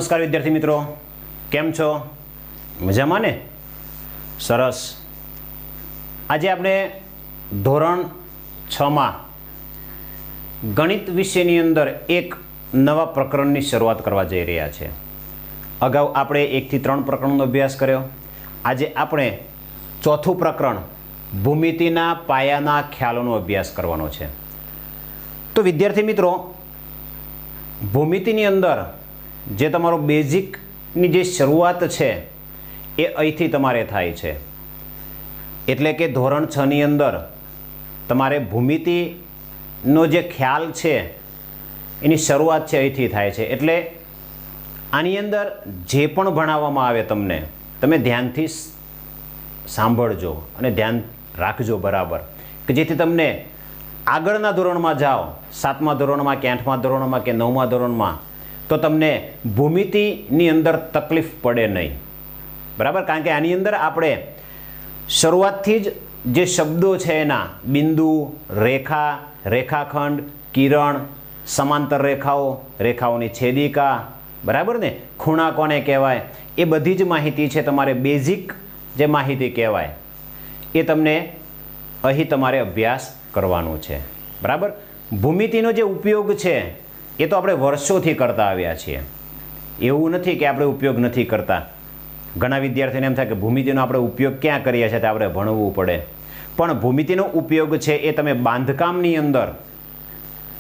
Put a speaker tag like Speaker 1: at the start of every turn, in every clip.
Speaker 1: નમસ્કાર વિદ્યાર્થી મિત્રો, કેમ છો? મજામાં ને? સરસ. આજે આપણે ધોરણ 6માં ગણિત વિષયની અંદર એક નવા પ્રકરણની શરૂઆત કરવા જઈ રહ્યા છે. અગાઉ આપણે 1 થી 3 પ્રકરણનો અભ્યાસ કર્યો. આજે આપણે ચોથું પ્રકરણ ભૂમિતિના પાયાના ખ્યાલોનો અભ્યાસ કરવાનો છે. તો વિદ્યાર્થી મિત્રો, ભૂમિતિની અંદર જે તમારો બેઝિકની જે શરૂઆત છે એ અહીંથી તમારે થાય છે. એટલે કે ધોરણ 6ની અંદર તમારે ભૂમિતિનો જે ખ્યાલ છે એની શરૂઆત છે અહીંથી થાય છે. એટલે આની અંદર જે પણ ભણાવવામાં આવે તમને, તમે ધ્યાનથી સાંભળજો અને ધ્યાન રાખજો બરાબર, કે જેથી તમને આગળના ધોરણમાં જાઓ, 7મા ધોરણમાં કે 8મા ધોરણમાં કે 9મા ધોરણમાં, તો તમને ભૂમિતિની અંદર તકલીફ પડે નહીં. બરાબર? કારણ કે આની અંદર આપણે શરૂઆતથી જ જે શબ્દો છે એના બિંદુ, રેખા, રેખાખંડ, કિરણ, સમાંતર રેખાઓ, રેખાઓની છેદિકા, બરાબર ને, ખૂણા કોને કહેવાય, એ બધી જ માહિતી છે તમારે બેઝિક જે માહિતી કહેવાય એ તમને અહીં તમારે અભ્યાસ કરવાનું છે. બરાબર? ભૂમિતિનો જે ઉપયોગ છે એ તો આપણે વર્ષોથી કરતા આવ્યા છીએ. એવું નથી કે આપણે ઉપયોગ નથી કરતા. ઘણા વિદ્યાર્થીઓને એમ થાય કે ભૂમિતિનો આપણે ઉપયોગ ક્યાં કરીએ છીએ, તો આપણે ભણવું પડે. પણ ભૂમિતિનો ઉપયોગ છે એ તમે બાંધકામની અંદર,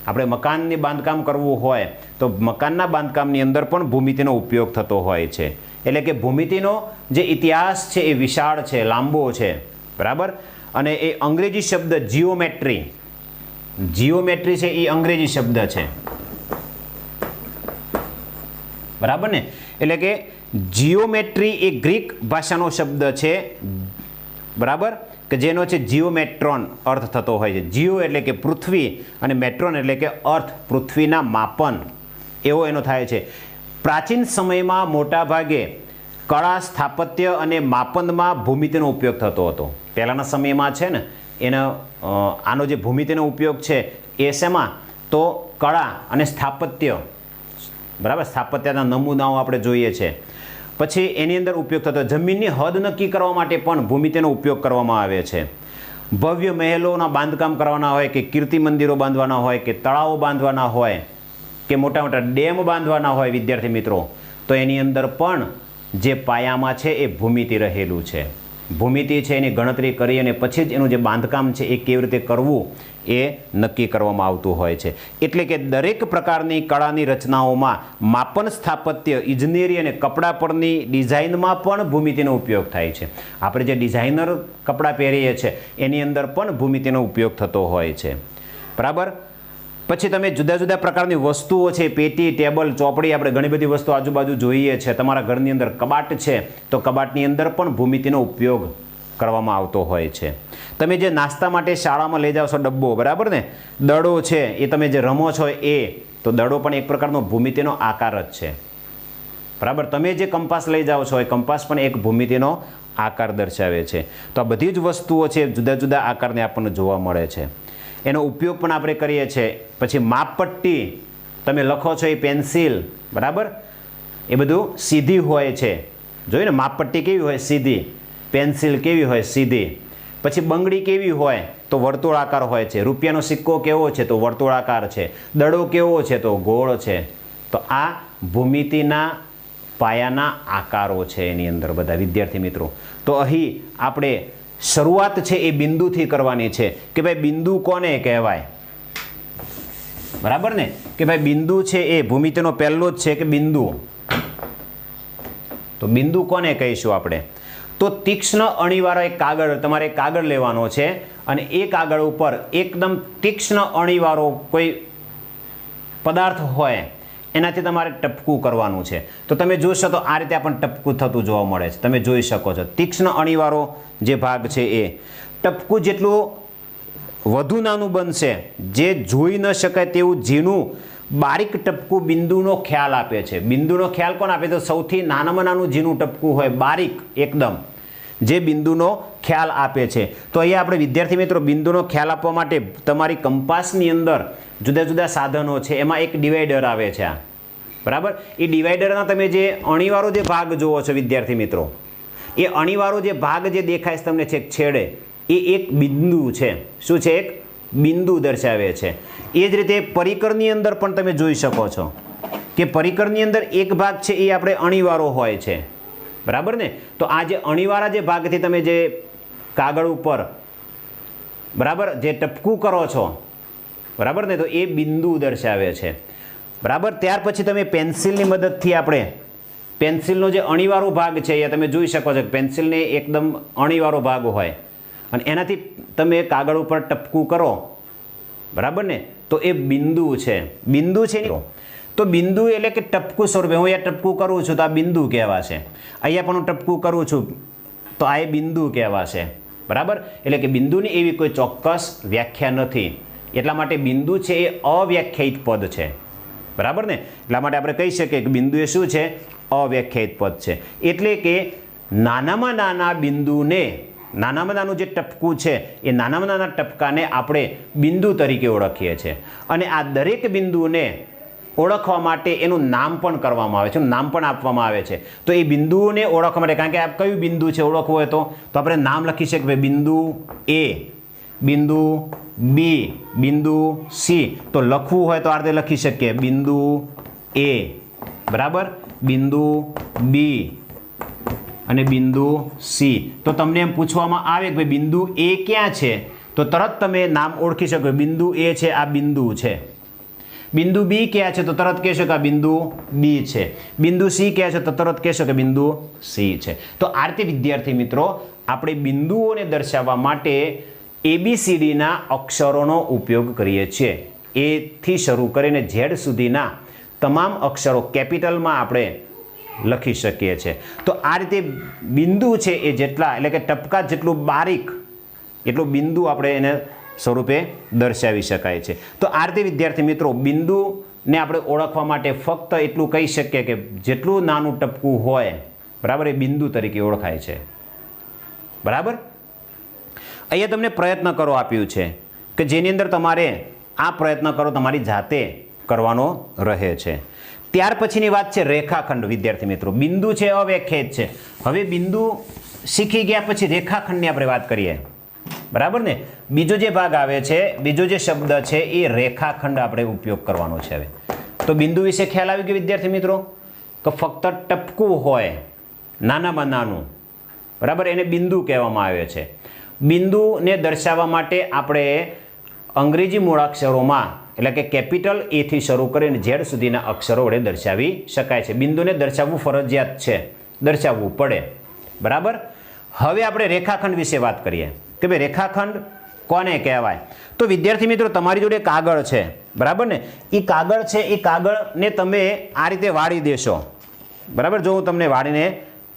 Speaker 1: આપણે મકાનની બાંધકામ કરવું હોય તો મકાનના બાંધકામની અંદર પણ ભૂમિતિનો ઉપયોગ થતો હોય છે. એટલે કે ભૂમિતિનો જે ઇતિહાસ છે એ વિશાળ છે, લાંબો છે. બરાબર? અને એ અંગ્રેજી શબ્દ જીઓમેટ્રી, જીઓમેટ્રી છે એ અંગ્રેજી શબ્દ છે. બરાબર ને? એટલે કે જીઓમેટ્રી એ ગ્રીક ભાષાનો શબ્દ છે. બરાબર? કે જેનો છે જીઓમેટ્રોન અર્થ થતો હોય છે. જીઓ એટલે કે પૃથ્વી અને મેટ્રોન એટલે કે અર્થ, પૃથ્વીના માપન, એવો એનો થાય છે. પ્રાચીન સમયમાં મોટા ભાગે કળા, સ્થાપત્ય અને માપનમાં ભૂમિતિનો ઉપયોગ થતો હતો. પહેલાંના સમયમાં છે ને આનો જે ભૂમિતિનો ઉપયોગ છે એ શેમાં? તો કળા અને સ્થાપત્ય, બરાબર, સ્થાપત્યના નમૂનાઓ આપણે જોઈએ છે. પછી એની અંદર ઉપયોગ થતો, જમીનની હદ નક્કી કરવા માટે પણ ભૂમિતિનો ઉપયોગ કરવામાં આવે છે. ભવ્ય મહેલોના બાંધકામ કરવાના હોય, કે કીર્તિ મંદિરો બાંધવાના હોય, કે તળાવો બાંધવાના હોય, કે મોટા મોટા ડેમ બાંધવાના હોય વિદ્યાર્થી મિત્રો, તો એની અંદર પણ જે પાયામાં છે એ ભૂમિતિ રહેલું છે. ભૂમિતિ છે એની ગણતરી કરી અને પછી જ એનું જે બાંધકામ છે એ કેવી રીતે કરવું એ નક્કી કરવામાં આવતું હોય છે. એટલે કે દરેક પ્રકારની કળાની રચનાઓમાં માપન, સ્થાપત્ય, ઇજનેરી અને કપડાં પરની ડિઝાઇનમાં પણ ભૂમિતિનો ઉપયોગ થાય છે. આપણે જે ડિઝાઇનર કપડાં પહેરીએ છીએ એની અંદર પણ ભૂમિતિનો ઉપયોગ થતો હોય છે. બરાબર? પછી તમે જુદા જુદા પ્રકારની વસ્તુઓ છે, પેટી, ટેબલ, ચોપડી, આપણે ઘણી બધી વસ્તુ આજુબાજુ જોઈએ છે. તમારા ઘરની અંદર કબાટ છે તો કબાટની અંદર પણ ભૂમિતિનો ઉપયોગ કરવામાં આવતો હોય છે. તમે જે નાસ્તા માટે શાળામાં લઈ જાઓ છો ડબ્બો, બરાબર ને, દડો છે એ તમે જે રમો છો એ, તો દડો પણ એક પ્રકારનો ભૂમિતિનો આકાર જ છે. બરાબર? તમે જે કંપાસ લઈ જાઓ છો એ કંપાસ પણ એક ભૂમિતિનો આકાર દર્શાવે છે. તો આ બધી જ વસ્તુઓ છે જુદા જુદા આકારને આપણને જોવા મળે છે. એનો ઉપયોગ પણ આપણે કરીએ છીએ. પછી માપપટ્ટી તમે લખો છો એ પેન્સિલ, બરાબર, એ બધું સીધી હોય છે. જોયું ને, માપપટ્ટી કેવી હોય? સીધી. પેન્સિલ કેવી હોય? સીધી. પછી બંગડી કેવી હોય? તો વર્તુળાકાર હોય છે. રૂપિયાનો સિક્કો કેવો છે? તો વર્તુળાકાર છે. દડો કેવો છે? તો ગોળ છે. તો આ ભૂમિતિના પાયાના આકારો છે એની અંદર બધા વિદ્યાર્થી મિત્રો. તો અહીં આપણે શરૂઆત છે એ બિંદુથી કરવાની છે કે ભાઈ બિંદુ કોને કહેવાય. બરાબર ને? કે ભાઈ બિંદુ છે એ ભૂમિતિનો પહેલો જ છે કે બિંદુ. તો બિંદુ કોને કહીશું આપણે? તો તીક્ષ્ણ અણીવાળો એક કાગળ, તમારે કાગળ લેવાનો છે અને એ કાગળ ઉપર એકદમ તીક્ષ્ણ અણીવાળો કોઈ પદાર્થ હોય એનાથી તમારે ટપકું કરવાનું છે. તો તમે જોશો તો આ રીતે આપણને ટપકું થતું જોવા મળે છે. તમે જોઈ શકો છો તીક્ષ્ણ અણીવાળો જે ભાગ છે એ ટપકું જેટલું વધુ નાનું બનશે, જે જોઈ ન શકાય તેવું ઝીણું બારીક ટપકું બિંદુનો ખ્યાલ આપે છે. બિંદુનો ખ્યાલ કોણ આપે? તો સૌથી નાનામાં નાનું ઝીણું ટપકું હોય, બારીક એકદમ, જે બિંદુનો ખ્યાલ આપે છે. તો અહીંયા આપણે વિદ્યાર્થી મિત્રો બિંદુનો ખ્યાલ આપવા માટે તમારી કંપાસની અંદર જુદા જુદા સાધનો છે, એમાં એક ડિવાઈડર આવે છે. બરાબર. એ ડિવાઈડરના તમે જે અણીવાળો જે ભાગ જુઓ છો વિદ્યાર્થી મિત્રો, એ અણીવાળો જે ભાગ જે દેખાય છે તમને છેક છેડે, એ એક બિંદુ છે. શું છે? એક બિંદુ દર્શાવે છે. એ જ રીતે પરિકરની અંદર પણ તમે જોઈ શકો છો કે પરિકરની અંદર એક ભાગ છે એ આપણે અણીવાળો હોય છે. બરાબર ને. તો આ જે અણીવાળા જે ભાગથી તમે જે કાગળ ઉપર બરાબર જે ટપકું કરો છો, બરાબર ને, તો એ બિંદુ દર્શાવે છે. બરાબર. ત્યાર પછી તમે પેન્સિલની મદદથી આપણે પેન્સિલનો જે અણીવાળો ભાગ છે એ તમે જોઈ શકો છો કે પેન્સિલને એકદમ અણીવાળો ભાગ હોય અને એનાથી તમે કાગળ ઉપર ટપકું કરો, બરાબર ને, તો એ બિંદુ છે. બિંદુ છે ને, તો બિંદુ એટલે કે ટપકું સ્વરૂપે હું અહીંયા ટપકું કરું છું તો આ બિંદુ કહેવાશે. અહીંયા પણ હું ટપકું કરું છું તો આ એ બિંદુ કહેવાશે. બરાબર. એટલે કે બિંદુની એવી કોઈ ચોક્કસ વ્યાખ્યા નથી. એટલા માટે બિંદુ છે એ અવ્યાખ્યાયિત પદ છે. બરાબર ને. એટલા માટે આપણે કહી શકીએ કે બિંદુ એ શું છે? અવ્યાખ્યાયિત પદ છે. એટલે કે નાનામાં નાના બિંદુને, નાનામાં નાનું જે ટપકું છે એ નાનામાં નાના ટપકાને આપણે બિંદુ તરીકે ઓળખીએ છીએ. અને આ દરેક બિંદુને ઓળખવા માટે એનું નામ પણ કરવામાં આવે છે, નામ પણ આપવામાં આવે છે. તો એ બિંદુઓને ઓળખવા માટે, કારણ કે આ કયું બિંદુ છે ઓળખવું હોય તો આપણે નામ લખી શકીએ ભાઈ બિંદુ એ, બિંદુ બી, બિંદુ સી. તો લખવું હોય તો આ રીતે લખી શકીએ બિંદુ એ, બરાબર, બિંદુ બી અને બિંદુ સી. તો તમને એમ પૂછવામાં આવે કે ભાઈ બિંદુ એ ક્યાં છે, તો તરત તમે નામ ઓળખી શકો. બિંદુ એ છે, આ બિંદુ છે. બિંદુ બી ક્યાં છે તો તરત કહેશો કે આ બિંદુ બી છે. બિંદુ સી ક્યાં છે તો તરત કહેશો કે બિંદુ સી છે. તો આ રીતે વિદ્યાર્થી મિત્રો આપણે બિંદુઓને દર્શાવવા માટે ABCDના અક્ષરોનો ઉપયોગ કરીએ છીએ. એથી શરૂ કરીને ઝેડ સુધીના તમામ અક્ષરો કેપિટલમાં આપણે લખી શકીએ છીએ. તો આ રીતે બિંદુ છે એ જેટલા, એટલે કે ટપકા જેટલું બારીક એટલું બિંદુ આપણે એને સ્વરૂપે દર્શાવી શકાય છે. તો આ રીતે વિદ્યાર્થી મિત્રો બિંદુને આપણે ઓળખવા માટે ફક્ત એટલું કહી શકીએ કે જેટલું નાનું ટપકું હોય, બરાબર, એ બિંદુ તરીકે ઓળખાય છે. બરાબર. અહીંયા તમને પ્રયત્ન કરો આપ્યું છે કે જેની અંદર તમારે આ પ્રયત્ન કરો તમારી જાતે કરવાનો રહે છે. ત્યાર પછીની વાત છે રેખાખંડ. વિદ્યાર્થી મિત્રો બિંદુ છે અવ્યાખ્યાયિત છે. હવે બિંદુ શીખી ગયા પછી રેખાખંડની આપણે વાત કરીએ. બરાબર ને. બીજો જે ભાગ આવે છે, બીજો જે શબ્દ છે એ રેખાખંડ આપણે ઉપયોગ કરવાનો છે. હવે તો બિંદુ વિશે ખ્યાલ આવી ગયો વિદ્યાર્થી મિત્રો કે ફક્ત ટપકું હોય નાનામાં નાનું, બરાબર, એને બિંદુ કહેવામાં આવે છે. બિંદુને દર્શાવવા માટે આપણે અંગ્રેજી મૂળાક્ષરોમાં, એટલે કે કેપિટલ એ થી શરૂ કરીને ઝેડ સુધીના અક્ષરો વડે દર્શાવી શકાય છે. બિંદુને દર્શાવવું ફરજિયાત છે, દર્શાવવું પડે. બરાબર. હવે આપણે રેખાખંડ વિશે વાત કરીએ કે ભાઈ રેખાખંડ કોને કહેવાય. તો વિદ્યાર્થી મિત્રો તમારી જોડે કાગળ છે, બરાબર ને. એ કાગળ છે, એ કાગળને તમે આ રીતે વાળી દેશો. બરાબર. જો હું તમને વાળીને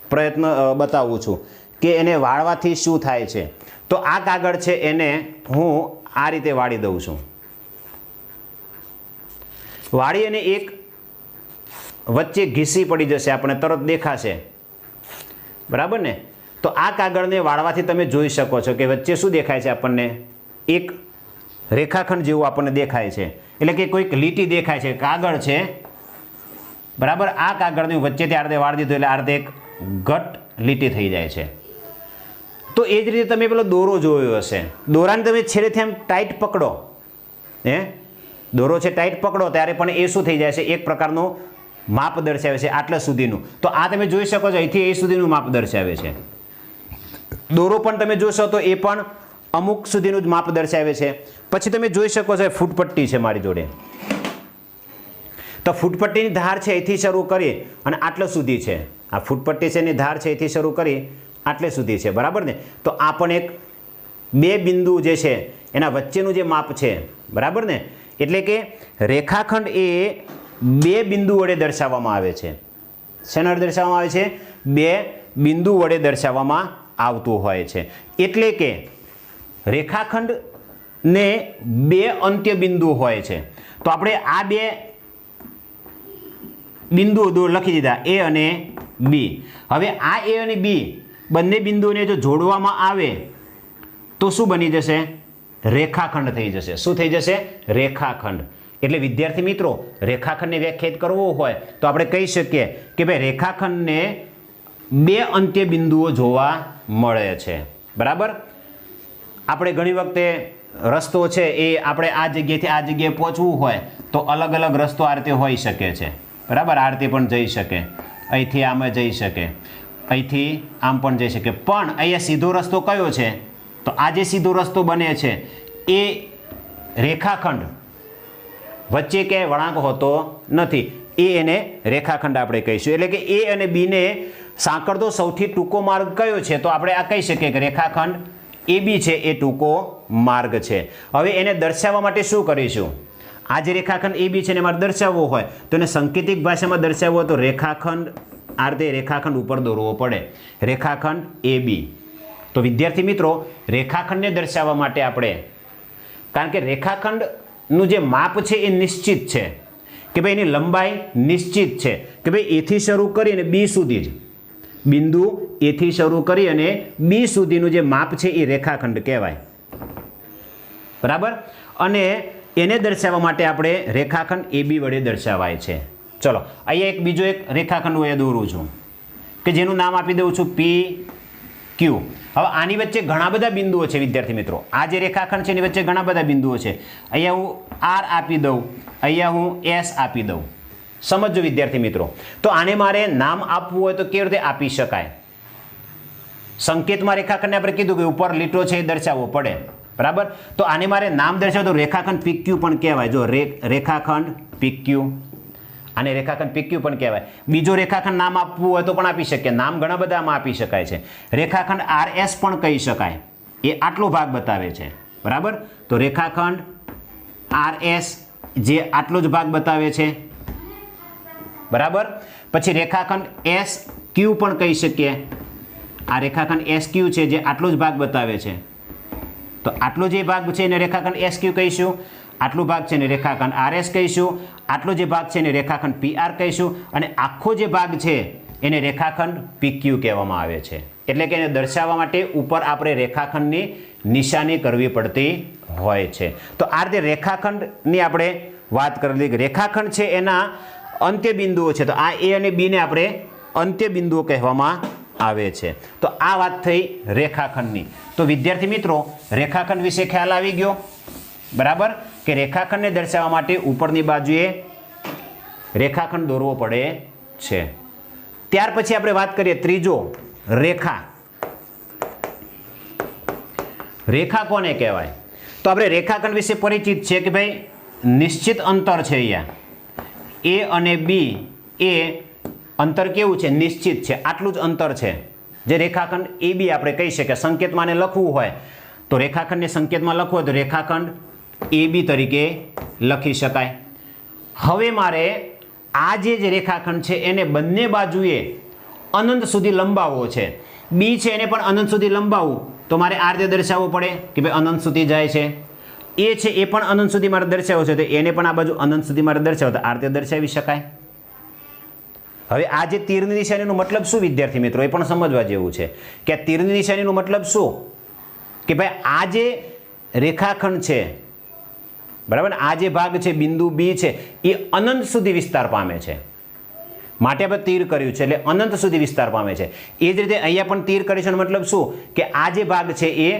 Speaker 1: પ્રયત્ન બતાવું છું કે એને વાળવાથી શું થાય છે, તો આ કાગળ છે એને હું આ રીતે વાળી દઉં છું. વાળી અને એક વચ્ચે ઘીસી પડી જશે, આપણે તરત દેખાશે. બરાબર ને. તો આ કાગળને વાળવાથી તમે જોઈ શકો છો કે વચ્ચે શું દેખાય છે આપણને? એક રેખાખંડ જેવું આપણને દેખાય છે. એટલે કે કોઈક લીટી દેખાય છે. કાગળ છે, બરાબર. આ કાગળને વચ્ચેથી આ રીતે વાળી દીધું એટલે આ રીતે એક ઘટ લીટી થઈ જાય છે. તો એ જ રીતે તમે પેલો દોરો જોયો હશે. દોરાને તમે છેડેથી આમ ટાઈટ પકડો, દોરો છે ટાઈટ પકડો ત્યારે પણ એ શું થઈ જાય છે? એક પ્રકારનું માપ દર્શાવે છે, આટલા સુધીનું. તો આ તમે જોઈ શકો છો અહીંથી એ સુધીનું માપ દર્શાવે છે. દોરો પણ તમે જોશો તો એ પણ અમુક સુધીનું જ માપ દર્શાવે છે. પછી તમે જોઈ શકો છો ફૂટપટ્ટી છે મારી જોડે. તો ફૂટપટ્ટીની ધાર છે અહીંથી શરૂ કરી અને આટલા સુધી છે. આ ફૂટપટ્ટી છે એની ધાર છે અહીંથી શરૂ કરી આટલે સુધી છે. બરાબર ને. તો આ પણ એક બે બિંદુ જે છે એના વચ્ચેનું જે માપ છે. બરાબર ને. એટલે કે રેખાખંડ એ બે બિંદુ વડે દર્શાવવામાં આવે છે. શેના વડે દર્શાવવામાં આવે છે? બે બિંદુ વડે દર્શાવવામાં આવતું હોય છે. એટલે કે રેખાખંડને બે અંત્ય બિંદુ હોય છે. તો આપણે આ બે બિંદુઓ લખી દીધા, એ અને બી. હવે આ એ અને બી બંને બિંદુઓને જો જોડવામાં આવે તો શું બની જશે? રેખાખંડ થઈ જશે. શું થઈ જશે? રેખાખંડ. એટલે વિદ્યાર્થી મિત્રો રેખાખંડને વ્યાખ્યાયિત કરવો હોય તો આપણે કહી શકીએ કે ભાઈ રેખાખંડને બે અંત્ય બિંદુઓ જોવા મળે છે, બરાબર. આપણે ઘણી વખતે રસ્તો છે એ આપણે આ જગ્યાએથી આ જગ્યાએ પહોંચવું હોય તો અલગ અલગ રસ્તો આ રીતે હોઈ શકે છે, બરાબર. આ રીતે પણ જઈ શકે, અહીંથી આમ જઈ શકે, અહીંથી આમ પણ જઈ શકે, પણ અહીંયા સીધો રસ્તો કયો છે? તો આ જે સીધો રસ્તો બને છે એ રેખાખંડ વચ્ચે ક્યાંય વળાંક હોતો નથી, એને રેખાખંડ આપણે કહીશું. એટલે કે એ અને બીને સાંકળતો સૌથી ટૂંકો માર્ગ કયો છે? તો આપણે આ કહી શકીએ કે રેખાખંડ AB છે એ ટૂંકો માર્ગ છે. હવે એને દર્શાવવા માટે શું કરીશું? આ જે રેખાખંડ AB છે એને મારે દર્શાવવો હોય તો એને સંકેતિક ભાષામાં દર્શાવવો હોય તો રેખાખંડ આ રીતે રેખાખંડ ઉપર દોરવો પડે, રેખાખંડ AB. તો વિદ્યાર્થી મિત્રો રેખાખંડને દર્શાવવા માટે આપણે, કારણ કે રેખાખંડનું જે માપ છે એ નિશ્ચિત છે કે ભાઈ એની લંબાઈ નિશ્ચિત છે કે ભાઈ એથી શરૂ કરીને B સુધી જ, બિંદુ એથી શરૂ કરી અને B સુધીનું જે માપ છે એ રેખાખંડ કહેવાય, બરાબર. અને એને દર્શાવવા માટે આપણે રેખાખંડ AB વડે દર્શાવાય છે. ચલો અહીંયા એક બીજો એક રેખાખંડ હું દોરું છું કે જેનું નામ આપી દઉં છું PQ. હવે આની વચ્ચે ઘણા બધા બિંદુઓ છે વિદ્યાર્થી મિત્રો. આ જે રેખાખંડ છે એની વચ્ચે ઘણા બધા બિંદુઓ છે. અહીંયા હું R આપી દઉં, અહીંયા હું S આપી દઉં. સમજો વિદ્યાર્થી મિત્રો. તો આને મારે નામ આપવું હોય તો કેવી રીતે આપી શકાય? સંકેતમાં રેખાખંડને આપણે કીધું કે ઉપર લીટો છે એ દર્શાવવો પડે, બરાબર. તો આને મારે નામ દર્શાવો તો રેખાખંડ PQ પણ કહેવાય. જો રેખાખંડ PQ, આને રેખાખંડ PQ પણ કહેવાય. બીજો રેખાખંડ નામ આપવું હોય તો પણ આપી શકીએ, નામ ઘણા બધામાં આપી શકાય છે. રેખાખંડ RS પણ કહી શકાય, એ આટલો ભાગ બતાવે છે, બરાબર. તો રેખાખંડ RS જે આટલો જ ભાગ બતાવે છે, બરાબર. પછી રેખાખંડ SQ પણ કહી શકીએ. આ રેખાખંડ SQ છે જે આટલો જ ભાગ બતાવે છે, તો આટલો જે ભાગ છે એને રેખાખંડ SQ કહીશું, આટલો ભાગ છે એને રેખાખંડ RS કહીશું, આટલો જે ભાગ છે એને રેખાખંડ PR કહીશું, અને આખો જે ભાગ છે એને રેખાખંડ PQ કહેવામાં આવે છે. એટલે કે એને દર્શાવવા માટે ઉપર આપણે રેખાખંડની નિશાની કરવી પડતી હોય છે. તો આ રીતે રેખાખંડની આપણે વાત કરેલી. રેખાખંડ છે એના અંત્ય બિંદુઓ છે, તો આ A અને B ને આપણે અંત્ય બિંદુઓ કહેવામાં આવે છે. તો આ વાત થઈ રેખાખંડની. તો વિદ્યાર્થી મિત્રો રેખાખંડ વિશે ખ્યાલ આવી ગયો, બરાબર. કે રેખાખંડને દર્શાવવા માટે ઉપરની બાજુએ રેખાખંડ દોરવો પડે છે. ત્યાર પછી આપણે વાત કરીએ ત્રીજો, રેખા. રેખા કોને કહેવાય? તો આપણે રેખાખંડ વિશે પરિચિત છે કે ભાઈ નિશ્ચિત અંતર છે. અહીંયા A અને B એ અંતર કેવું છે? નિશ્ચિત છે, આટલું જ અંતર છે. જે રેખાખંડ AB આપણે કહી શકીએ. સંકેતમાં લખવું હોય તો રેખાખંડને સંકેતમાં લખવું હોય તો રેખાખંડ AB તરીકે લખી શકાય. હવે મારે આ જે રેખાખંડ છે એને બંને બાજુએ અનંત સુધી લંબાવવો છે. B છે એને પણ અનંત સુધી લંબાવવું તો મારે આ રીતે દર્શાવવું પડે કે ભાઈ અનંત સુધી જાય છે. A છે એ પણ અનંત સુધી મારે દર્શાવવો છે તો એને પણ આ બાજુ અનંત સુધી મારે દર્શાવો તો આ રીતે દર્શાવી શકાય. હવે આ જે તીરની નિશાનીનો મતલબ શું વિદ્યાર્થી મિત્રો? એ પણ સમજવા જેવું છે કે આ તીરની નિશાનીનો મતલબ શું? કે ભાઈ આ જે રેખાખંડ છે, બરાબર, આ જે ભાગ છે બિંદુ B છે એ અનંત સુધી વિસ્તાર પામે છે, માટે આપણે તીર કર્યું છે એટલે અનંત સુધી વિસ્તાર પામે છે. એ જ રીતે અહીંયા પણ તીર કરીશું મતલબ શું? કે આ જે ભાગ છે એ,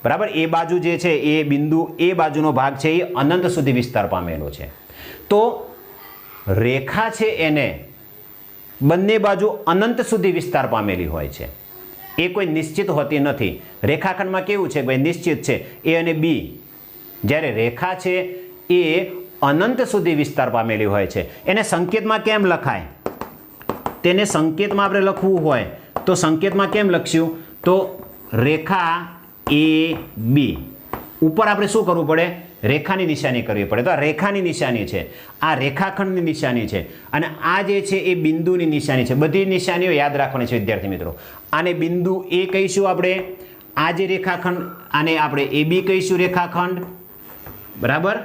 Speaker 1: બરાબર, એ બાજુ જે છે એ બિંદુ એ બાજુનો ભાગ છે એ અનંત સુધી વિસ્તાર પામેલો છે. તો રેખા છે એને બંને બાજુ અનંત સુધી વિસ્તાર પામેલી હોય છે, એ કોઈ નિશ્ચિત હોતી નથી. રેખાખંડમાં કેવું છે ભાઈ? નિશ્ચિત છે A અને B. જ્યારે રેખા છે એ અનંત સુધી વિસ્તાર પામેલી હોય છે. એને સંકેતમાં કેમ લખાય? તેને સંકેતમાં આપણે લખવું હોય તો સંકેતમાં કેમ લખશું? તો રેખા AB ઉપર આપણે શું કરવું પડે? રેખાની નિશાની કરવી પડે. તો આ રેખાની નિશાની છે, આ રેખાખંડની નિશાની છે, અને આ જે છે એ બિંદુની નિશાની છે. બધી નિશાનીઓ યાદ રાખવાની છે વિદ્યાર્થી મિત્રો. આને બિંદુ A કહીશું આપણે, આ જે રેખાખંડ આને આપણે AB કહીશું રેખાખંડ, બરાબર.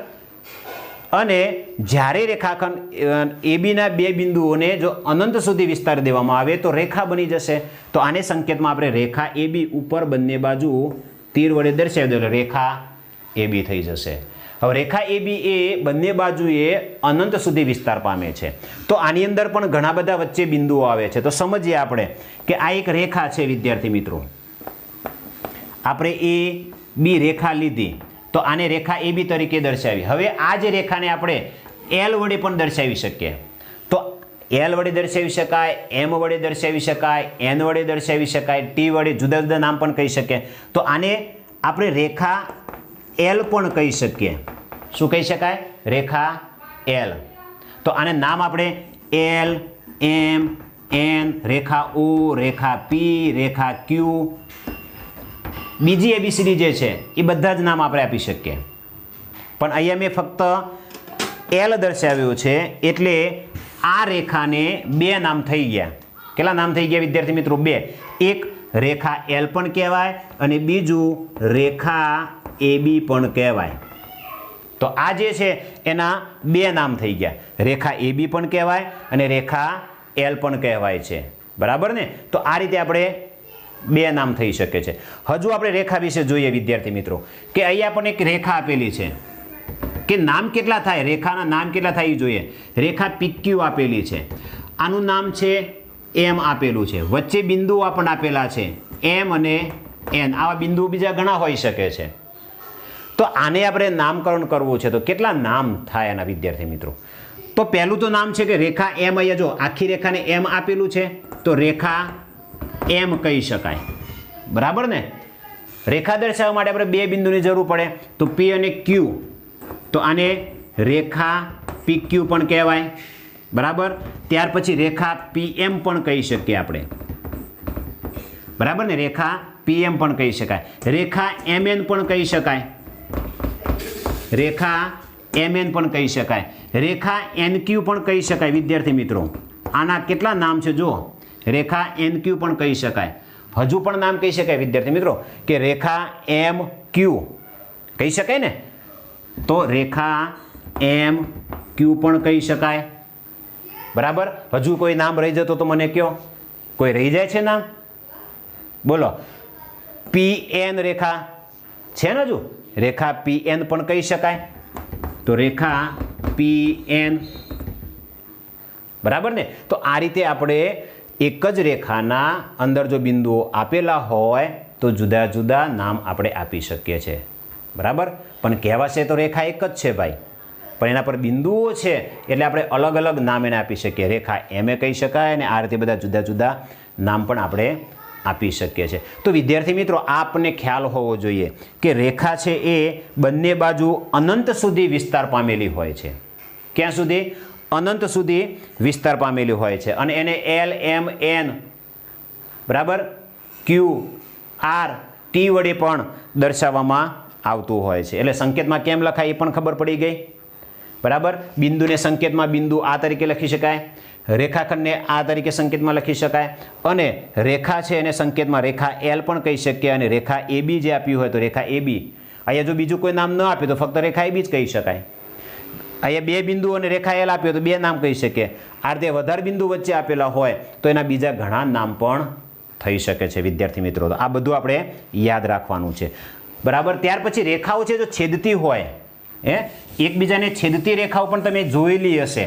Speaker 1: અને જ્યારે રેખાખંડ ABના બે બિંદુઓને જો અનંત સુધી વિસ્તાર દેવામાં આવે તો રેખા બની જશે. તો આને સંકેતમાં આપણે રેખા AB ઉપર બંને બાજુ તીર વડે દર્શાવી દો એટલે રેખા AB થઈ જશે. હવે રેખા AB એ બંને બાજુએ અનંત સુધી વિસ્તાર પામે છે. તો આની અંદર પણ ઘણા બધા વચ્ચે બિંદુઓ આવે છે. તો સમજીએ આપણે કે આ એક રેખા છે વિદ્યાર્થી મિત્રો. આપણે AB રેખા લીધી તો આને રેખા AB તરીકે દર્શાવી. હવે આ જે રેખાને આપણે L વડે પણ દર્શાવી શકીએ. તો L વડે દર્શાવી શકાય, M વડે દર્શાવી શકાય, N વડે દર્શાવી શકાય, T વડે જુદા જુદા નામ પણ કહી શકીએ. તો આને આપણે રેખા L પણ કહી શકીએ. શું કહી શકાય? રેખા L. તો આને નામ આપણે L, M, N, રેખા O, રેખા P, રેખા Q, બીજી ABCD જે છે એ બધા જ નામ આપણે આપી શકીએ. પણ અહીંયા મેં ફક્ત L દર્શાવ્યું છે એટલે આ રેખાને બે નામ થઈ ગયા. કેટલા નામ થઈ ગયા વિદ્યાર્થી મિત્રો? બે. એક રેખા L પણ કહેવાય અને બીજું રેખા AB પણ કહેવાય. તો આ જે છે એના બે નામ થઈ ગયા. રેખા AB પણ કહેવાય અને રેખા L પણ કહેવાય છે. બરાબર ને? તો આ રીતે આપણે બે નામ થઈ શકે છે. હજુ આપણે રેખા વિશે જોઈએ વિદ્યાર્થી મિત્રો કે અહીંયા પણ એક રેખા આપેલી છે કે નામ કેટલા થાય, રેખાના નામ કેટલા થાય એ જોઈએ. રેખા PQ આપેલી છે, આનું નામ છે M આપેલું છે, વચ્ચે બિંદુઓ પણ આપેલા છે M અને N. આવા બિંદુઓ બીજા ઘણા હોઈ શકે છે. તો આને આપણે નામકરણ કરવું છે તો કેટલા નામ થાય એના વિદ્યાર્થી મિત્રો? તો પહેલું તો નામ છે કે રેખા M. અહીંયા જો આખી રેખાને M આપેલું છે તો રેખા M કહી શકાય. બરાબર ને? રેખા દર્શાવવા માટે આપણે બે બિંદુની જરૂર પડે તો P અને Q. તો આને રેખા PQ પણ કહેવાય. બરાબર? ત્યાર પછી રેખા PM પણ કહી શકીએ આપણે. બરાબર ને? રેખા PM પણ કહી શકાય. રેખા MN પણ કહી શકાય. રેખા MN પણ કહી શકાય. રેખા NQ પણ કહી શકાય વિદ્યાર્થી મિત્રો. આના કેટલા નામ છે જુઓ. રેખા NQ પણ કહી શકાય. હજુ પણ નામ કહી શકાય વિદ્યાર્થી મિત્રો કે રેખા MQ કહી શકાય ને? તો રેખા MQ પણ કહી શકાય. બરાબર? હજુ કોઈ નામ રહી જતો તો મને કહો. કોઈ રહી જાય છે નામ? બોલો. PN રેખા છે ને? હજુ રેખા PN પણ કહી શકાય. તો રેખા PN. બરાબર ને? તો આ રીતે આપણે એક જ રેખાના અંદર જો બિંદુઓ આપેલા હોય તો જુદા જુદા નામ આપણે આપી શકીએ છીએ. બરાબર? પણ કહેવાશે તો રેખા એક જ છે ભાઈ, પણ એના પર બિંદુઓ છે એટલે આપણે અલગ અલગ નામ એને આપી શકીએ. રેખા M એ કહી શકાય અને આ રીતે બધા જુદા જુદા નામ પણ આપણે આપી શકીએ છીએ. તો વિદ્યાર્થી મિત્રો આ આપણને ખ્યાલ હોવો જોઈએ કે રેખા છે એ બંને બાજુ અનંત સુધી વિસ્તાર પામેલી હોય છે. ક્યાં સુધી? અનંત સુધી વિસ્તાર પામેલી હોય છે અને એને L, M, N, બરાબર, Q, R, T વડે પણ દર્શાવવામાં આવતું હોય છે. એટલે સંકેતમાં કેમ લખાય એ પણ ખબર પડી ગઈ. બરાબર? બિંદુને સંકેતમાં બિંદુ આ તરીકે લખી શકાય, રેખાખંડને આ તરીકે સંકેતમાં લખી શકાય અને રેખા છે એને સંકેતમાં રેખા L પણ કહી શકીએ અને રેખા AB જે આપ્યું હોય તો રેખા AB. અહીંયા જો બીજું કોઈ નામ ન આપ્યું તો ફક્ત રેખા AB જ કહી શકાય. અહીંયા બે બિંદુ અને રેખા L આપ્યો તો બે નામ કહી શકીએ. આ રીતે વધારે બિંદુ વચ્ચે આપેલા હોય તો એના બીજા ઘણા નામ પણ થઈ શકે છે વિદ્યાર્થી મિત્રો. તો આ બધું આપણે યાદ રાખવાનું છે. બરાબર? ત્યાર પછી રેખાઓ છે જો છેદતી હોય, એકબીજાને છેદતી રેખાઓ પણ તમે જોયેલી હશે.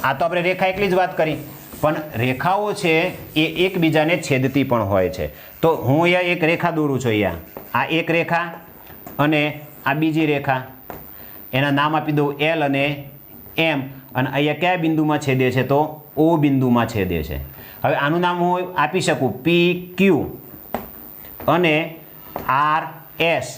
Speaker 1: આ તો આપણે રેખા એકલી જ વાત કરી, પણ રેખાઓ છે એ એકબીજાને છેદતી પણ હોય છે. તો હું અહીંયા એક રેખા દોરું છું. અહીંયા આ એક રેખા અને આ બીજી રેખા, એના નામ આપી દઉં L અને M. અને અહીંયા કયા બિંદુમાં છેદે છે? તો O બિંદુમાં છેદે છે. હવે આનું નામ હું આપી શકું PQ અને RS.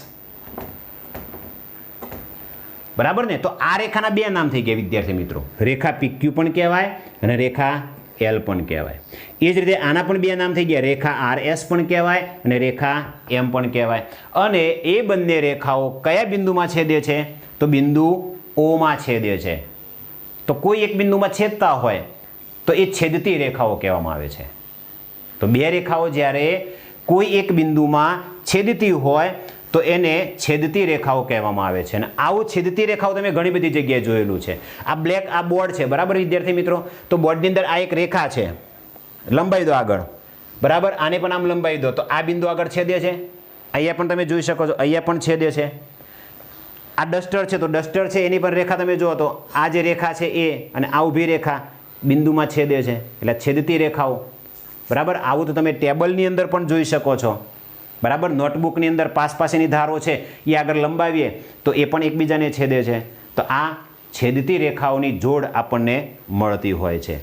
Speaker 1: બરાબર ને? તો આ રેખાના બે નામ થઈ ગયા વિદ્યાર્થી મિત્રો. રેખા PQ પણ કહેવાય અને રેખા L પણ કહેવાય. એ જ રીતે આના પણ બે નામ થઈ ગયા. રેખા RS પણ કહેવાય અને રેખા M પણ કહેવાય. અને એ બંને રેખાઓ કયા બિંદુમાં છેદે છે? તો બિંદુ O માં છેદે છે. તો કોઈ એક બિંદુમાં છેદતા હોય તો એ છેદતી રેખાઓ કહેવામાં આવે છે. તો બે રેખાઓ જ્યારે કોઈ એક બિંદુમાં છેદતી હોય તો એને છેદતી રેખાઓ કહેવામાં આવે છે. અને આવું છેદતી રેખાઓ તમે ઘણી બધી જગ્યાએ જોયેલું છે. આ બ્લેક આ બોર્ડ છે. બરાબર વિદ્યાર્થી મિત્રો? તો બોર્ડની અંદર આ એક રેખા છે. લંબાઈ દો આગળ. બરાબર? આને પણ આમ લંબાઈ દો તો આ બિંદુ આગળ છેદે છે. અહીંયા પણ તમે જોઈ શકો છો, અહીંયા પણ છેદે છે. આ ડસ્ટર છે તો ડસ્ટર છે એની પણ રેખા તમે જુઓ તો આ જે રેખા છે એ અને આ ઊભી રેખા બિંદુમાં છેદે છે એટલે છેદતી રેખાઓ, બરાબર. આવું તો તમે ટેબલની અંદર પણ જોઈ શકો છો, બરાબર. નોટબુકની અંદર પાસેની ધારો છે એ આગળ લંબાવીએ તો એ પણ એકબીજાને છેદે છે. તો આ છેદતી રેખાઓની જોડ આપણને મળતી હોય છે.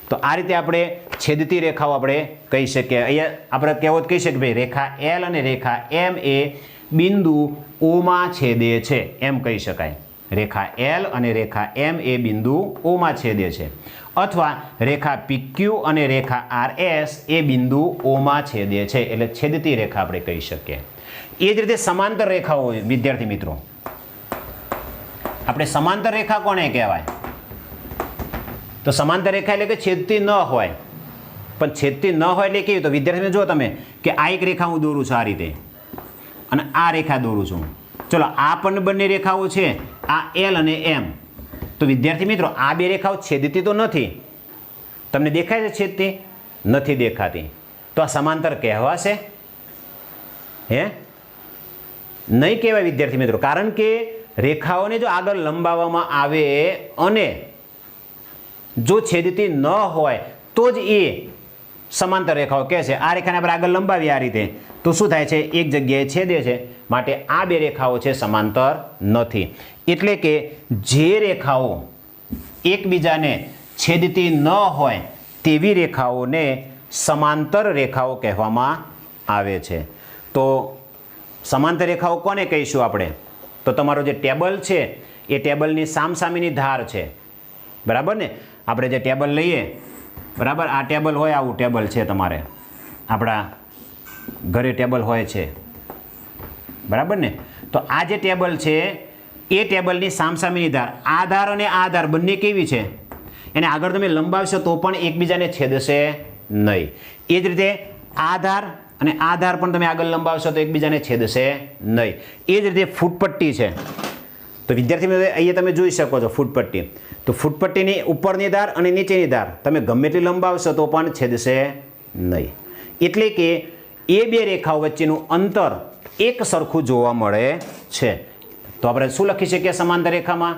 Speaker 1: તો આ રીતે આપણે છેદતી રેખાઓ આપણે કહી શકીએ. અહીંયા આપણે કહેવત કહી શકીએ ભાઈ રેખા એલ અને રેખા એમ એ બિંદુ ઓમાં છેદે છે, એમ કહી શકાય. રેખા એલ અને રેખા એમ એ બિંદુ ઓમાં છેદે છે. અથવા રેખા PQ અને રેખા RS એ બિંદુ ઓમાં છેદે છે, એટલે છેદતી રેખા આપણે કહી શકીએ. એ જ રીતે સમાંતર રેખાઓ વિદ્યાર્થી મિત્રો, આપણે સમાંતર રેખા કોને કહેવાય? તો સમાંતર રેખા એટલે કે છેદતી ન હોય. પણ છેદતી ન હોય એટલે કેવી? તો વિદ્યાર્થી જો તમે કે આ એક રેખા હું દોરું છું આ રીતે અને આ રેખા દોરું છું. ચલો આ પણ બંને રેખાઓ છે, આ એલ અને એમ. તો વિદ્યાર્થી મિત્રો આ બે રેખાઓ છેદતી તો નથી. તમને દેખાય છે છેદતી? નથી દેખાતી. તો આ સમાંતર કહેવાશે? હે, નહીં કહેવાય વિદ્યાર્થી મિત્રો. કારણ કે રેખાઓને જો આગળ લંબાવવામાં આવે અને જો છેદતી ન હોય તો જ એ સમાંતર રેખાઓ કહે છે. આ રેખાને આપણે આગળ લંબાવીએ આ રીતે તો શું થાય છે? એક જગ્યાએ છેદે છે. માટે આ બે રેખાઓ છે સમાંતર નથી. એટલે કે જે રેખાઓ એકબીજાને છેદતી ન હોય તેવી રેખાઓને સમાંતર રેખાઓ કહેવામાં આવે છે. તો સમાંતર રેખાઓ કોને કહીશું આપણે? તો તમારો જે ટેબલ છે એ ટેબલની સામસામેની ધાર છે, બરાબર ને? આપણે જે ટેબલ લઈએ, બરાબર, આ ટેબલ હોય, આવું ટેબલ છે તમારે, આપણા ઘરે ટેબલ હોય છે, બરાબર ને? તો આ જે ટેબલ છે એ ટેબલની સામસામેની ધાર, આ ધાર અને આ ધાર બંને કેવી છે? એને આગળ તમે લંબાવશો તો પણ એકબીજાને છેદશે નહીં. એ જ રીતે આ ધાર અને આ ધાર પણ તમે આગળ લંબાવશો તો એકબીજાને છેદશે નહીં. એ જ રીતે ફૂટપટ્ટી છે. તો વિદ્યાર્થી મિત્રો અહીંયા તમે જોઈ શકો છો ફૂટપટ્ટી. તો ફૂટપટ્ટીની ઉપરની ધાર અને નીચેની ધાર તમે ગમે તેટલી લંબાવશો તો પણ છેદશે નહીં. એટલે કે એ બે રેખાઓ વચ્ચેનું અંતર એક સરખું જોવા મળે છે. તો આપણે શું લખી શકીએ સમાંતર રેખામાં?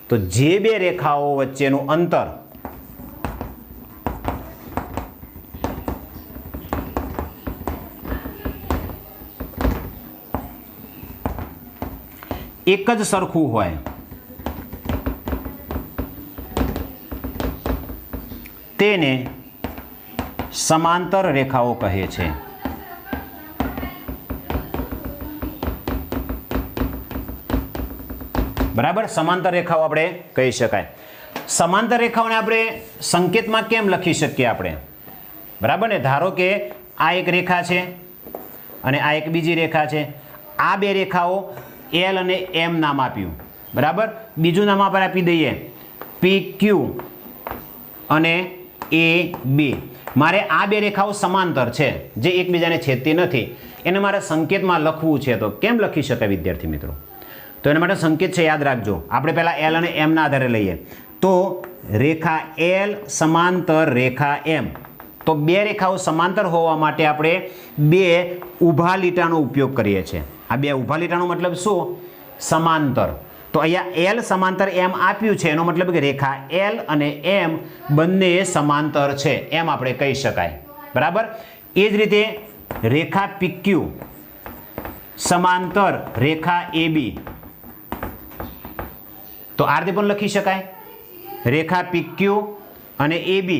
Speaker 1: તો જે બે રેખાઓ વચ્ચેનું અંતર એક જ સરખું હોય તેને સમાંતર રેખાઓ કહે છે. બરાબર, સમાંતર રેખાઓ આપણે કહી શકાય. સમાંતર રેખાઓને આપણે સંકેતમાં કેમ લખી શકીએ આપણે? બરાબર ને? ધારો કે આ એક રેખા છે અને આ એક બીજી રેખા છે. આ બે રેખાઓ એલ અને એમ નામ આપ્યું, બરાબર. બીજું નામ આપણે આપી દઈએ PQ અને AB. મારે આ બે રેખાઓ સમાંતર છે જે એકબીજાને છેદતી નથી, એને મારે સંકેતમાં લખવું છે. તો કેમ લખી શકાય વિદ્યાર્થી મિત્રો? તો એના માટે સંકેત છે, યાદ રાખજો. આપણે પહેલાં એલ અને એમના આધારે લઈએ. તો રેખા એલ સમાંતર રેખા એમ. તો બે રેખાઓ સમાંતર હોવા માટે આપણે બે ઊભા લીટાનો ઉપયોગ કરીએ છીએ. આ બે ઊભા લીટાનો મતલબ શું? સમાંતર. તો અહીંયા એલ સમાંતર એમ આપ્યું છે, એનો મતલબ કે રેખા એલ અને એમ બંને સમાંતર છે એમ આપણે કહી શકાય, બરાબર. એ જ રીતે રેખા PQ સમાંતર રેખા AB. તો આ રીતે પણ લખી શકાય. રેખા PQ અને AB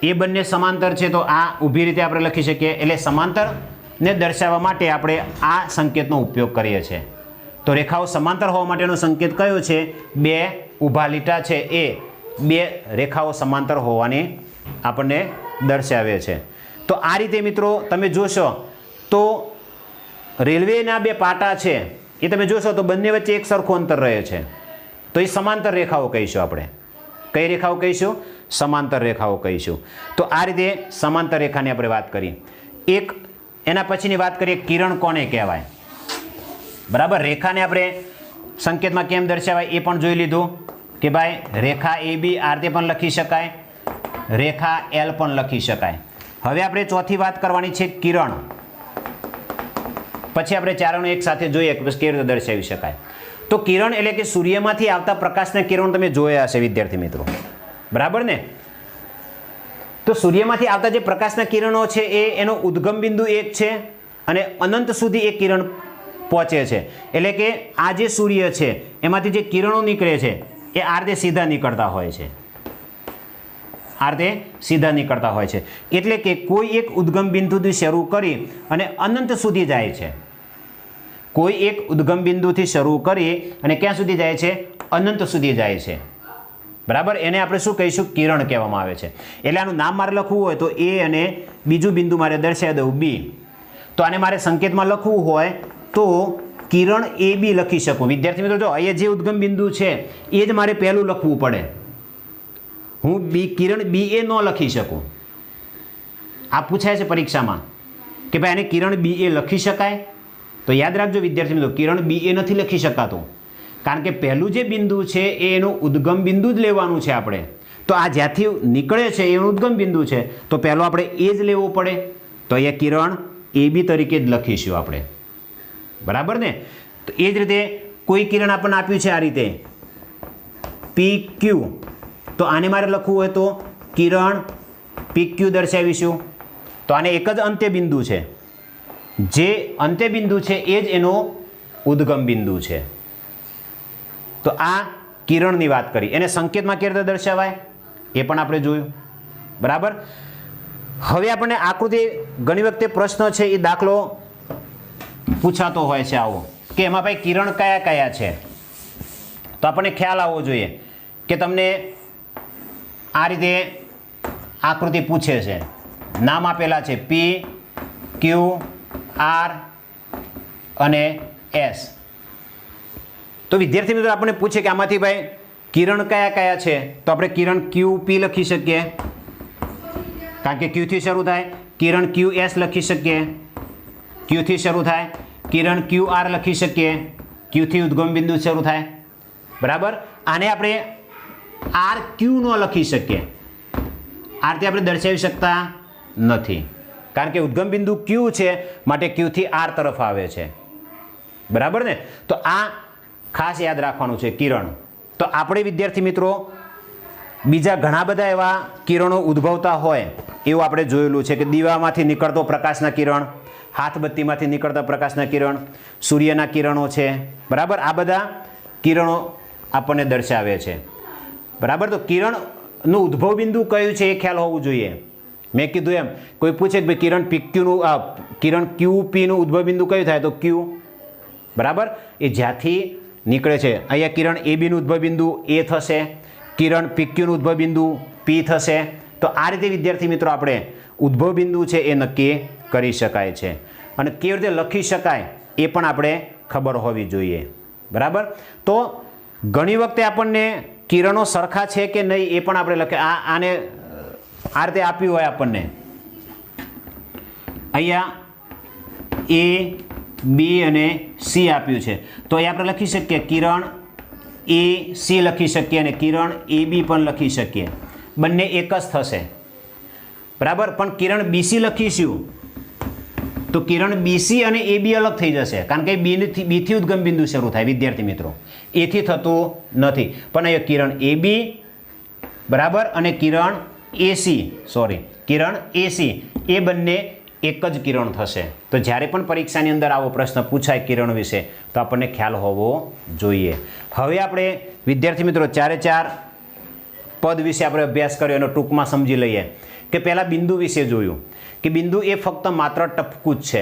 Speaker 1: એ બંને સમાંતર છે, તો આ ઊભી રીતે આપણે લખી શકીએ. એટલે સમાંતરને દર્શાવવા માટે આપણે આ સંકેતનો ઉપયોગ કરીએ છીએ. તો રેખાઓ સમાંતર હોવા માટેનો સંકેત કયો છે? બે ઊભા લીટા છે એ બે રેખાઓ સમાંતર હોવાની આપણને દર્શાવે છે. તો આ રીતે મિત્રો તમે જોશો તો રેલવેના બે પાટા છે એ તમે જોશો તો બંને વચ્ચે એક સરખું અંતર રહે છે. તો એ સમાંતર રેખાઓ કહીશું આપણે. કઈ રેખાઓ કહીશું? સમાંતર રેખાઓ કહીશું. તો આ રીતે સમાંતર રેખાની આપણે વાત કરી. એક એના પછીની વાત કરીએ, કિરણ કોને કહેવાય? બરાબર, રેખાને આપણે સંકેતમાં કેમ દર્શાવાય એ પણ જોઈ લીધું કે ભાઈ રેખા AB આ રીતે પણ લખી શકાય, રેખા L પણ લખી શકાય. હવે આપણે ચોથી વાત કરવાની છે કિરણ. પછી આપણે ચારોને એક સાથે જોઈએ કે કેવી રીતે દર્શાવી શકાય. તો કિરણ એટલે કે સૂર્યમાંથી આવતા પ્રકાશના કિરણ તમે જોયા હશે વિદ્યાર્થી મિત્રો, બરાબર ને? તો સૂર્યમાંથી આવતા જે પ્રકાશના કિરણો છે એનો ઉદ્ગમ બિંદુ એક છે અને અનંત સુધી એ કિરણ પહોંચે છે. એટલે કે આ જે સૂર્ય છે એમાંથી જે કિરણો નીકળે છે એ આ રીતે સીધા નીકળતા હોય છે, આ રીતે સીધા નીકળતા હોય છે. એટલે કે કોઈ એક ઉદ્ગમ બિંદુથી શરૂ કરી અને અનંત સુધી જાય છે. કોઈ એક ઉદ્ગમ બિંદુથી શરૂ કરી અને ક્યાં સુધી જાય છે? અનંત સુધી જાય છે, બરાબર? એને આપણે શું કહીશું? કિરણ કહેવામાં આવે છે. એટલે આનું નામ મારે લખવું હોય તો એ અને બીજું બિંદુ મારે દર્શાવી દઉં બી. તો આને મારે સંકેતમાં લખવું હોય તો કિરણ એ બી લખી શકું. વિદ્યાર્થી મિત્રો જો અહીંયા જે ઉદ્ગમ બિંદુ છે એ જ મારે પહેલું લખવું પડે. હું કિરણ બી એ ન લખી શકું. આ પૂછાય છે પરીક્ષામાં કે ભાઈ આને કિરણ બી એ લખી શકાય? તો યાદ રાખજો વિદ્યાર્થી મિત્રો, કિરણ બી એ નથી લખી શકાતું, કારણ કે પહેલું જે બિંદુ છે એ એનું ઉદ્ગમ બિંદુ જ લેવાનું છે આપણે. તો આ જ્યાંથી નીકળે છે એનું ઉદ્ગમ બિંદુ છે તો પહેલો આપણે એ જ લેવો પડે. તો અહીંયા કિરણ એ બી તરીકે જ લખીશું આપણે, બરાબર ને? તો એ જ રીતે કોઈ કિરણ આપણને આપ્યું છે આ રીતે પી ક્યુ, તો આને મારે લખવું હોય તો કિરણ પી ક્યુ દર્શાવીશું. તો આને એક જ અંત્ય બિંદુ છે, જે અંત્ય બિંદુ છે એ જ એનો ઉદ્ગમ બિંદુ છે. તો આ કિરણની વાત કરી. એને સંકેતમાં કેવી રીતે દર્શાવાય એ પણ આપણે જોયું, બરાબર? હવે આપણને આકૃતિ ઘણી વખતે પ્રશ્ન છે એ દાખલો પૂછાતો હોય છે આવો કે એમાં ભાઈ કિરણ કયા કયા છે. તો આપણને ખ્યાલ આવવો જોઈએ કે તમને આ રીતે આકૃતિ પૂછે છે, નામ આપેલા છે પી ક્યુ આર અને એસ. તો વિદ્યાર્થી મિત્રો આપણને પૂછે કે આમાંથી ભાઈ કિરણ કયા કયા છે, તો આપણે કિરણ ક્યુ પી લખી શકીએ કારણ કે ક્યુથી શરૂ થાય. કિરણ ક્યુ એસ લખી શકીએ, ક્યુથી શરૂ થાય. કિરણ ક્યુ આર લખી શકીએ, ક્યુથી ઉદ્ગમ બિંદુ શરૂ થાય, બરાબર? આને આપણે આર ક્યુ ન લખી શકીએ, આરથી આપણે દર્શાવી શકતા નથી કારણ કે ઉદ્ગમ બિંદુ ક્યુ છે માટે ક્યુથી આર તરફ આવે છે, બરાબર ને? તો આ ખાસ યાદ રાખવાનું છે કિરણ. તો આપણે વિદ્યાર્થી મિત્રો બીજા ઘણા બધા એવા કિરણો ઉદ્ભવતા હોય એવું આપણે જોયેલું છે કે દીવામાંથી નીકળતો પ્રકાશના કિરણ, હાથબત્તીમાંથી નીકળતા પ્રકાશના કિરણ, સૂર્યના કિરણો છે, બરાબર? આ બધા કિરણો આપણને દર્શાવે છે, બરાબર? તો કિરણનું ઉદ્ભવ બિંદુ કયું છે એ ખ્યાલ હોવું જોઈએ. મેં કીધું એમ કોઈ પૂછે કે ભાઈ કિરણ પીક્યુનું કિરણ ક્યુ પીનું ઉદ્ભવ બિંદુ કયું થાય તો ક્યુ, બરાબર? એ જ્યાંથી નીકળે છે. અહીંયા કિરણ એ બીનું ઉદ્ભવ બિંદુ એ થશે, કિરણ પીક્યુનું ઉદ્ભવ બિંદુ પી થશે. તો આ રીતે વિદ્યાર્થી મિત્રો આપણે ઉદ્ભવ બિંદુ છે એ નક્કી કરી શકાય છે અને કેવી રીતે લખી શકાય એ પણ આપણે ખબર હોવી જોઈએ, બરાબર? તો ઘણી વખતે આપણને કિરણો સરખા છે કે નહીં એ પણ આપણે લખે. આને આ રીતે આપ્યું હોય આપણને અહીંયા એ બી અને સી આપ્યું છે તો એ આપણે લખી શકીએ કિરણ એ સી લખી શકીએ અને કિરણ એ બી પણ લખી શકીએ. બંને એક જ થશે, બરાબર? પણ કિરણ બીસી લખીશું તો કિરણ બીસી અને એ બી અલગ થઈ જશે કારણ કે બીથી ઉદ્ગમ બિંદુ શરૂ થાય વિદ્યાર્થી મિત્રો, એથી થતું નથી. પણ અહીંયા કિરણ એ બી, બરાબર, અને કિરણ એસી કિરણ એસી એ બંને એક જ કિરણ થશે. તો જ્યારે પણ પરીક્ષાની અંદર આવો પ્રશ્ન પૂછાય કિરણ વિશે તો આપણને ખ્યાલ હોવો જોઈએ. હવે આપણે વિદ્યાર્થી મિત્રો ચારે ચાર પદ વિશે આપણે અભ્યાસ કર્યો એનો ટૂંકમાં સમજી લઈએ કે પહેલાં બિંદુ વિશે જોયું કે બિંદુ એ ફક્ત માત્ર ટપકું જ છે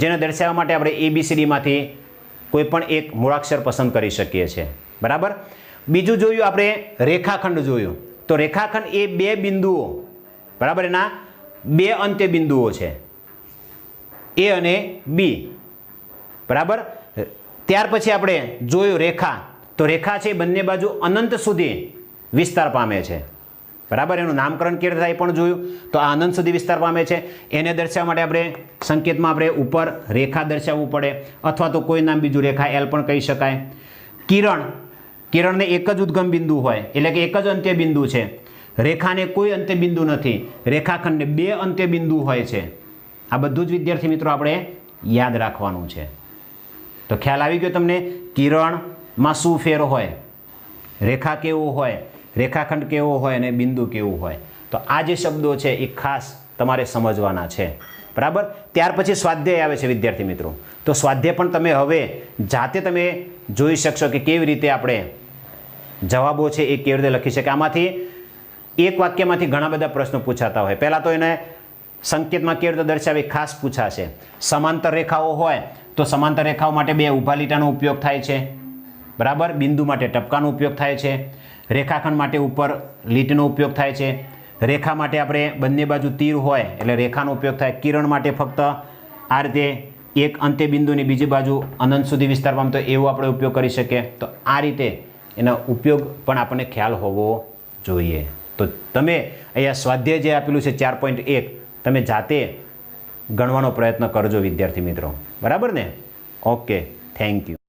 Speaker 1: જેને દર્શાવવા માટે આપણે ABCDમાંથી કોઈ પણ એક મૂળાક્ષર પસંદ કરી શકીએ છીએ, બરાબર? બીજું જોયું આપણે રેખાખંડ જોયું. તો રેખાખંડ એ બે બિંદુઓ, બરાબર, એના બે અંત્ય બિંદુઓ છે એ અને બી, બરાબર? ત્યાર પછી આપણે જોયું રેખા. તો રેખા છે બંને બાજુ અનંત સુધી વિસ્તાર પામે છે, બરાબર? એનું નામકરણ કેવી રીતે થાય પણ જોયું. તો આ અનંત સુધી વિસ્તાર પામે છે એને દર્શાવવા માટે આપણે સંકેતમાં આપણે ઉપર રેખા દર્શાવવું પડે અથવા તો કોઈ નામ બીજું રેખા એલ પણ કહી શકાય. કિરણને એક જ ઉદ્ગમ બિંદુ હોય એટલે કે એક જ અંત્ય બિંદુ છે. રેખાને કોઈ અંત્ય બિંદુ નથી, રેખાખંડને બે અંત્ય બિંદુ હોય છે. આ બધું જ વિદ્યાર્થી મિત્રો આપણે યાદ રાખવાનું છે. તો ખ્યાલ આવી ગયો તમને? કિરણ માં શું ફેર હોય, રેખા કેવું હોય, રેખાખંડ કેવો હોય અને બિંદુ કેવું હોય. તો આ જે શબ્દો છે એ ખાસ તમારે સમજવાના છે. બરાબર. ત્યાર પછી સ્વાધ્યાય આવે છે વિદ્યાર્થી મિત્રો. તો સ્વાધ્યાય પણ તમે હવે જાતે તમે જોઈ શકશો કે કેવી રીતે આપણે જવાબો છે એ કેવી રીતે લખી શકે. આમાંથી એક વાક્યમાંથી ઘણા બધા પ્રશ્નો પૂછાતા હોય. પહેલાં તો એને સંકેતમાં કેવી રીતે દર્શાવી ખાસ પૂછાશે. સમાંતર રેખાઓ હોય તો સમાંતર રેખાઓ માટે બે ઊભા લીટાનો ઉપયોગ થાય છે. બરાબર. બિંદુ માટે ટપકાનો ઉપયોગ થાય છે. રેખાખંડ માટે ઉપર લીટીનો ઉપયોગ થાય છે. રેખા માટે આપણે બંને બાજુ તીર હોય એટલે રેખાનો ઉપયોગ થાય. કિરણ માટે ફક્ત આ રીતે એક અંત્ય બિંદુની બીજી બાજુ અનંત સુધી વિસ્તાર પામતો એવો આપણે ઉપયોગ કરી શકીએ. તો આ રીતે એનો ઉપયોગ પણ આપણને ખ્યાલ હોવો જોઈએ. તો તમે અહીંયા સ્વાધ્યાય જે આપેલું છે 4.1 તમે જાતે ગણવાનો પ્રયત્ન કરજો વિદ્યાર્થી મિત્રો. બરાબર ને? Okay, thank you.